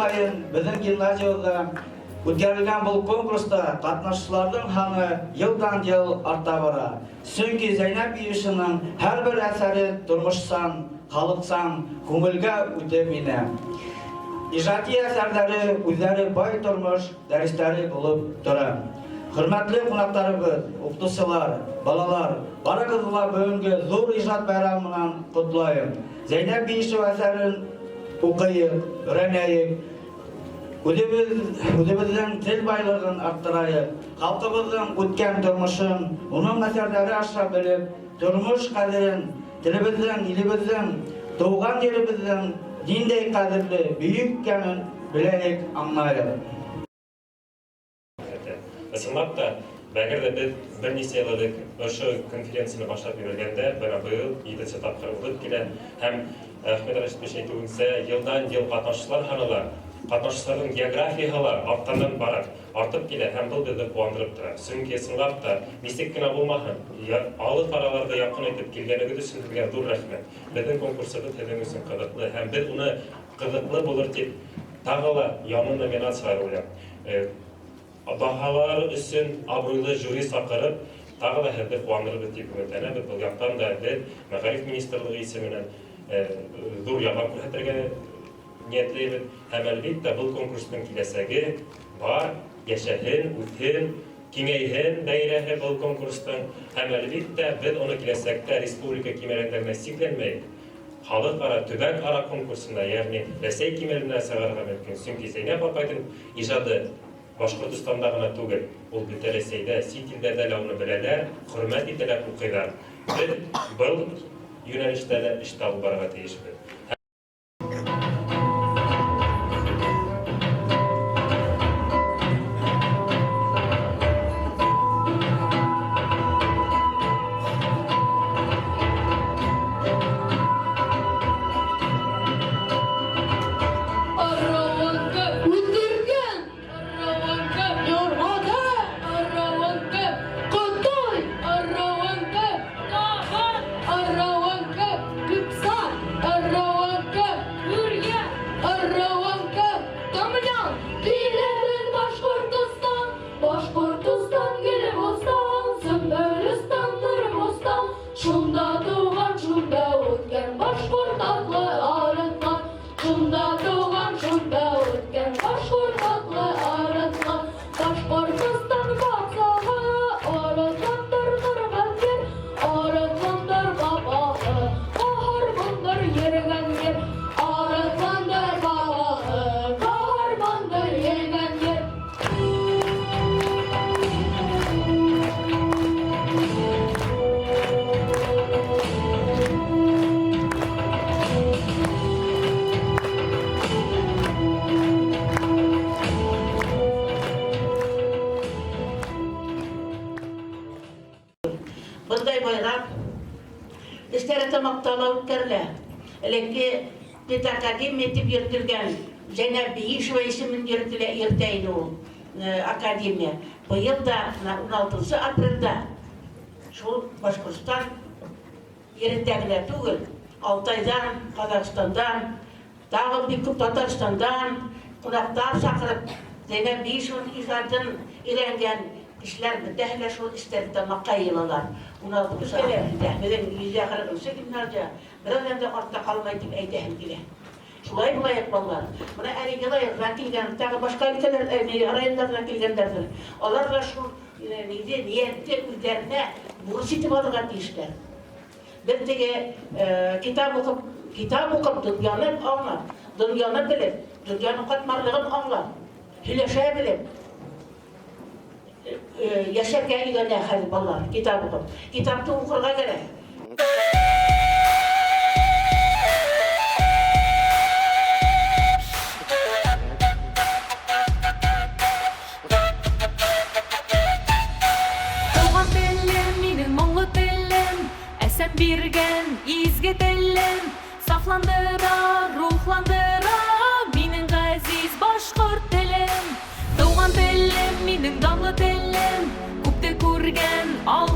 сайын біздің гимназияда өткерілген бұл конкурста қатнашшылардың саны жылдан-жыл арта бара. Чөнки Зайнап Бишеваның һәрбер әсәре тормышсан, халыксан, күңелгә үтә менә. Иҗади әсәрләре үзләре бай тормыш дәресләре булып тора. Hürmetli qonaqlarыбыз, o'qituvchilar, balalar, barıгызга бүгүнкү зур ижад байрамынан кутлайм. Зайнап Бишева әсәрен укыйык, өйрәнәйек. Үзебезнең тел байлыгын арттырайык. Халкыбызның үткән тормышын, уның әсәрләре аша белеп, тормыш кадерен, телебезнең, илебезнең, туган җиребезнең ниндәй кадерле, бөек икәнен беләйек, аңлайык. Ысынлап та, бәгердә без берничә еллык ошо конференцияны башлап йөргәндә, бер быел 7-нче тапкыр узып килә һәм Әхмәт Рәшит әйтүенчә, елдан-ел катнашучылар һаны, катнашучыларның географияһы арттан барып, артып килә һәм бу безне куандырып тора. Чөнки ысынлап та, мистик кенә булмаһын, алып араларда якын итеп килгәнегез өчен сезгә зур рәхмәт. Безнең конкурсыбыз һезнең өчен кызыклы һәм без уны кызыклы булыр дип тагы ла яңа номинациялар уйлап Bahalar üçün abruйлы жюри сакырып, тагы да һәрбер куандырып дип үмитләнәбез. Бу яктан да без Мәгариф министрлыгы исеменнән зур ярдәм күрсәтергә ниятләйбез. Һәм әлбәттә бу конкурсның киләсәге бар, яшәһен, үтһен, киңәйһен даирәһе бу конкурсның. Һәм әлбәттә без аны киләсәктә республика кимәлендә сикләнмәйбез. Халыкара төбәк-ара конкурсында, ягъни Рәсәй кимәленә сыгарга мөмкин. Чөнки Зәйнәп апайның иҗады Башкортостанда гына түгел, ул бөтен Рәсәйдә, чит илләрдә лә уны беләләр, хөрмәт итәләр, укыйлар. Без был юнәлештә дә эш алып барырга тиешбез. Bunday bayram işleri tamaktala ütkärlä. Elenki bir akademiya etip yürütülgen Zeynapi Bişeva ismin yürütülen ol akademiya. Bu yılda 16 aprelda şu Başkırstan yerindegiler tugul. Altay'dan, Kazakistan'dan, dağıl bir küp Tatarstan'dan konaklar sakırıp Zeynapi Bişeva'nın icadını irengen kişiler müddehler şu isterinde makayılalar. 16 aprelda bizim yüzeye kırılırsa gimnazya biraz hem de orta kalmayı deyip eydehem gile. Şulay bulayık ballar. Buna eriygelayık, kilgen, tağı başka ülkeler arayınlardan kilgenlerdir. Onlar da şu niyette üzerine burs itip alırlar deyişler. Bir de kitap okup dünyanın anlar, dünyanı bilip, dünyanın katmarlığını anlar, hileşe bilip, yaşarken ilgili hadi ballar, kitap okup. Kitapta okurga gerek. Birgen, izge tellim, saflandıra, ruhlandıra, minin gaziz Başkort telim. Doğan tellim, minin damlı tellim, kupte kurgen, al